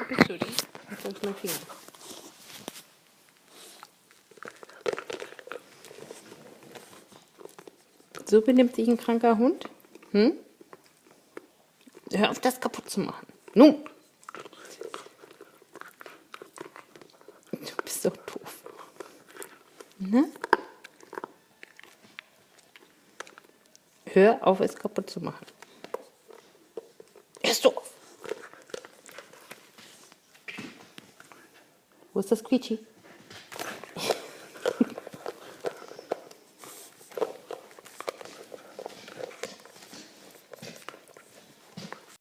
bist du denn? Jetzt habe ich meinen Finger. So benimmt sich ein kranker Hund? Hm? Hör auf, das kaputt zu machen. Nun! Du bist doch doof. Ne? Hör auf, es kaputt zu machen. Hörst du auf? Wo ist das Quietschi?